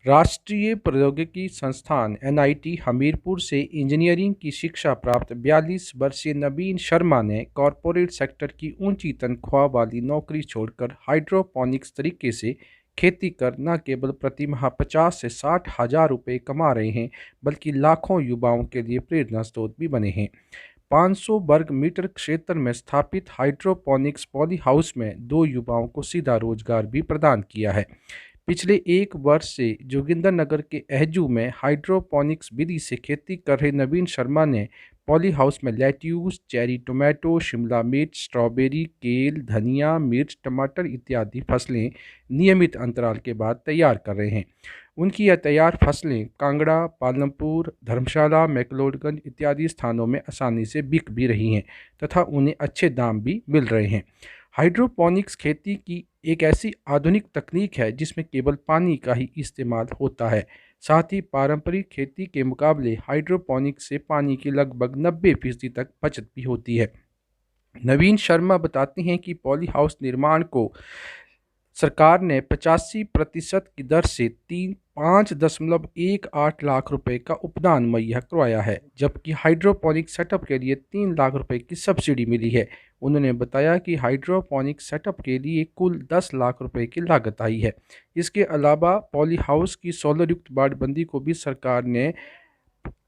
राष्ट्रीय प्रौद्योगिकी संस्थान (एनआईटी) हमीरपुर से इंजीनियरिंग की शिक्षा प्राप्त 42 वर्षीय नवीन शर्मा ने कॉरपोरेट सेक्टर की ऊंची तनख्वाह वाली नौकरी छोड़कर हाइड्रोपोनिक्स तरीके से खेती कर न केवल प्रति माह 50 से 60 हजार रुपये कमा रहे हैं, बल्कि लाखों युवाओं के लिए प्रेरणा स्रोत भी बने हैं। 500 वर्ग मीटर क्षेत्र में स्थापित हाइड्रोपोनिक्स पॉली हाउस में 2 युवाओं को सीधा रोजगार भी प्रदान किया है। पिछले 1 वर्ष से जोगिंदरनगर के एहजू में हाइड्रोपोनिक्स विधि से खेती कर रहे नवीन शर्मा ने पॉली हाउस में लेट्यूस, चेरी टोमेटो, शिमला मिर्च, स्ट्रॉबेरी, केल, धनिया, मिर्च, टमाटर इत्यादि फसलें नियमित अंतराल के बाद तैयार कर रहे हैं। उनकी यह तैयार फसलें कांगड़ा, पालमपुर, धर्मशाला, मैक्लोडगंज इत्यादि स्थानों में आसानी से बिक भी रही हैं तथा उन्हें अच्छे दाम भी मिल रहे हैं। हाइड्रोपोनिक्स खेती की एक ऐसी आधुनिक तकनीक है जिसमें केवल पानी का ही इस्तेमाल होता है। साथ ही पारंपरिक खेती के मुकाबले हाइड्रोपोनिक्स से पानी की लगभग 90% तक बचत भी होती है। नवीन शर्मा बताते हैं कि पॉली हाउस निर्माण को सरकार ने 85% की दर से 5.18 लाख रुपए का उपदान मुहैया करवाया है, जबकि हाइड्रोपोनिक सेटअप के लिए 3 लाख रुपए की सब्सिडी मिली है। उन्होंने बताया कि हाइड्रोपोनिक सेटअप के लिए कुल 10 लाख रुपए की लागत आई है। इसके अलावा पॉली हाउस की सोलर युक्त बाड़बंदी को भी सरकार ने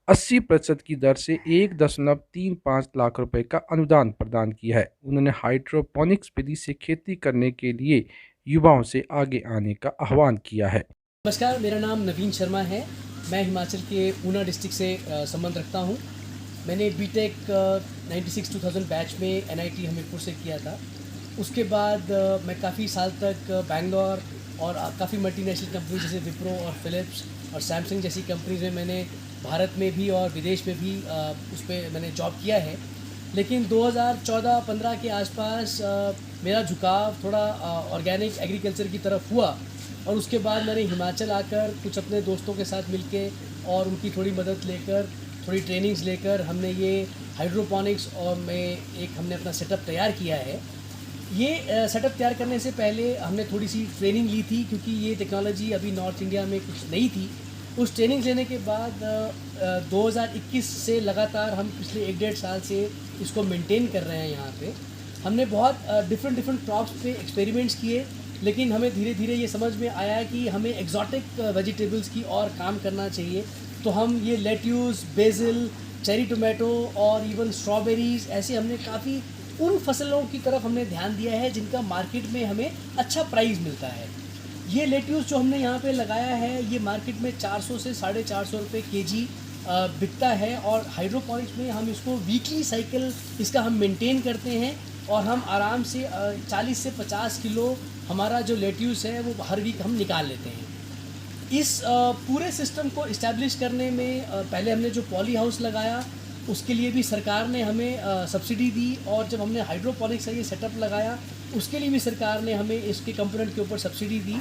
80% की दर से 1.35 लाख रुपए का अनुदान प्रदान किया है। उन्होंने हाइड्रोपोनिक्स विधि से खेती करने के लिए युवाओं से आगे आने का आह्वान किया है। नमस्कार, मेरा नाम नवीन शर्मा है। मैं हिमाचल के ऊना डिस्ट्रिक्ट से संबंध रखता हूँ। मैंने बीटेक 96-2000 बैच में एनआईटी हमीरपुर से किया था। उसके बाद मैं काफ़ी साल तक बैंगलोर और काफ़ी मल्टीनेशनल कंपनी जैसे विप्रो और फिलिप्स और सैमसंग जैसी कंपनीज में मैंने भारत में भी और विदेश में भी उस पर मैंने जॉब किया है। लेकिन 2014-15 के आसपास मेरा झुकाव थोड़ा ऑर्गेनिक एग्रीकल्चर की तरफ हुआ और उसके बाद मैंने हिमाचल आकर कुछ अपने दोस्तों के साथ मिलके और उनकी थोड़ी मदद लेकर, थोड़ी ट्रेनिंग्स लेकर हमने ये हाइड्रोपोनिक्स और हमने अपना सेटअप तैयार किया है। ये सेटअप तैयार करने से पहले हमने थोड़ी सी ट्रेनिंग ली थी, क्योंकि ये टेक्नोलॉजी अभी नॉर्थ इंडिया में कुछ नई थी। उस ट्रेनिंग लेने के बाद 2021 से लगातार हम पिछले 1-1.5 साल से इसको मेंटेन कर रहे हैं। यहाँ पे हमने बहुत डिफरेंट क्रॉप्स पे एक्सपेरिमेंट्स किए, लेकिन हमें धीरे धीरे ये समझ में आया कि हमें एक्जॉटिक वेजिटेबल्स की और काम करना चाहिए। तो हम ये लेट्यूस, बेसिल, चेरी टोमेटो और इवन स्ट्रॉबेरीज़, ऐसे हमने काफ़ी उन फसलों की तरफ हमने ध्यान दिया है जिनका मार्केट में हमें अच्छा प्राइस मिलता है। ये लेट्यूस जो हमने यहाँ पे लगाया है, ये मार्केट में 400 से 450 रुपये केजी बिकता है। और हाइड्रोपोनिक्स में हम इसको वीकली साइकिल इसका हम मेंटेन करते हैं और हम आराम से 40 से 50 किलो हमारा जो लेट्यूस है वो हर वीक हम निकाल लेते हैं। इस पूरे सिस्टम को इस्टेब्लिश करने में पहले हमने जो पॉली हाउस लगाया उसके लिए भी सरकार ने हमें सब्सिडी दी, और जब हमने हाइड्रोपोनिक्स का ये सेटअप लगाया उसके लिए भी सरकार ने हमें इसके कंपोनेंट के ऊपर सब्सिडी दी।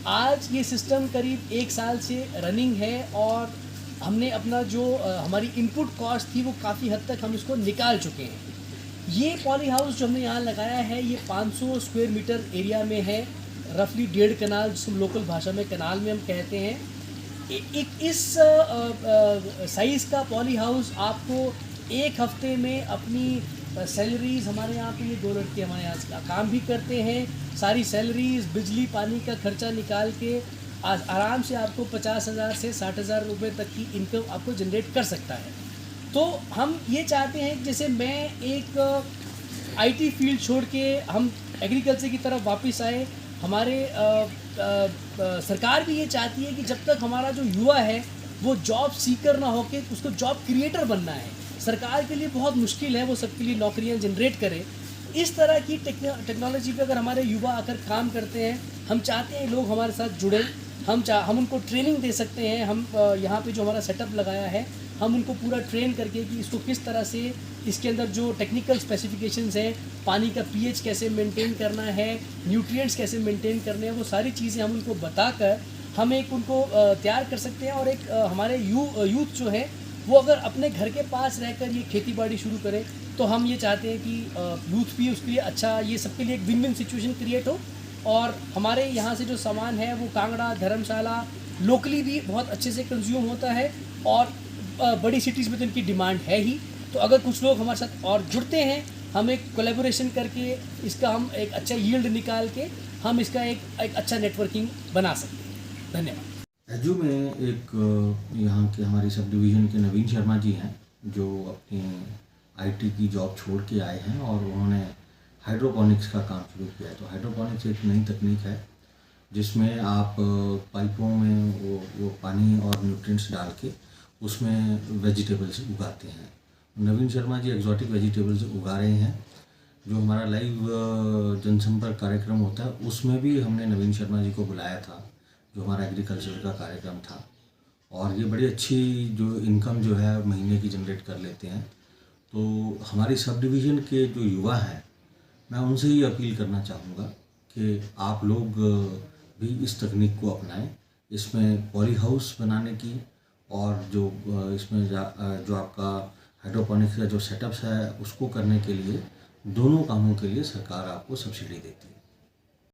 आज ये सिस्टम करीब 1 साल से रनिंग है और हमने अपना जो हमारी इनपुट कॉस्ट थी वो काफ़ी हद तक हम इसको निकाल चुके हैं। ये पॉली हाउस जो हमने यहाँ लगाया है ये 500 स्क्वायर मीटर एरिया में है, रफली 1.5 कनाल, जिसको लोकल भाषा में कनाल में हम कहते हैं। इस साइज़ का पॉली हाउस आपको 1 हफ्ते में अपनी सैलरीज़, हमारे यहाँ पे ये 2 लड़के हमारे यहाँ काम भी करते हैं, सारी सैलरीज़, बिजली पानी का खर्चा निकाल के आराम से आपको 50,000 से 60,000 रुपये तक की इनकम आपको जनरेट कर सकता है। तो हम ये चाहते हैं कि जैसे मैं एक आईटी फील्ड छोड़ के हम एग्रीकल्चर की तरफ वापस आए, हमारे सरकार भी ये चाहती है कि जब तक हमारा जो युवा है वो जॉब सीकर ना होके उसको जॉब क्रिएटर बनना है। सरकार के लिए बहुत मुश्किल है वो सबके लिए नौकरियां जनरेट करे। इस तरह की टेक्नोलॉजी पे अगर हमारे युवा आकर काम करते हैं, हम चाहते हैं लोग हमारे साथ जुड़े, हम उनको ट्रेनिंग दे सकते हैं। हम यहाँ पे जो हमारा सेटअप लगाया है हम उनको पूरा ट्रेन करके कि इसको किस तरह से, इसके अंदर जो टेक्निकल स्पेसिफिकेशंस हैं, पानी का पीएच कैसे मेंटेन करना है, न्यूट्रिएंट्स कैसे मेंटेन करने हैं, वो सारी चीज़ें हम उनको बताकर हम एक उनको तैयार कर सकते हैं। और एक हमारे यूथ जो है वो अगर अपने घर के पास रहकर ये खेती बाड़ी शुरू करें तो हम ये चाहते हैं कि यूथ भी उसके लिए अच्छा, ये सबके लिए एक विन विन सिचुएशन क्रिएट हो। और हमारे यहाँ से जो सामान है वो कांगड़ा, धर्मशाला लोकली भी बहुत अच्छे से कंज्यूम होता है और बड़ी सिटीज़ में तो इनकी डिमांड है ही। तो अगर कुछ लोग हमारे साथ और जुड़ते हैं, हम एक कोलैबोरेशन करके इसका हम एक अच्छा यील्ड निकाल के हम इसका एक अच्छा नेटवर्किंग बना सकते हैं। धन्यवाद। एजू में एक यहाँ के हमारी सब डिवीज़न के नवीन शर्मा जी हैं, जो अपनी आईटी की जॉब छोड़ के आए हैं और उन्होंने हाइड्रोपोनिक्स का काम शुरू किया है। तो हाइड्रोपोनिक्स एक नई तकनीक है जिसमें आप पाइपों में वो पानी और न्यूट्रिएंट्स डाल के उसमें वेजिटेबल्स उगाते हैं। नवीन शर्मा जी एक्जॉटिक वेजिटेबल्स उगा रहे हैं। जो हमारा लाइव जनसंपर्क कार्यक्रम होता है उसमें भी हमने नवीन शर्मा जी को बुलाया था, जो हमारा एग्रीकल्चर का कार्यक्रम था, और ये बड़ी अच्छी जो इनकम जो है महीने की जनरेट कर लेते हैं। तो हमारी सब डिवीज़न के जो युवा हैं, मैं उनसे ही अपील करना चाहूँगा कि आप लोग भी इस तकनीक को अपनाएं। इसमें पॉली हाउस बनाने की और जो इसमें जो आपका हाइड्रोपोनिक्स का जो सेटअप्स है उसको करने के लिए, दोनों कामों के लिए सरकार आपको सब्सिडी देती है।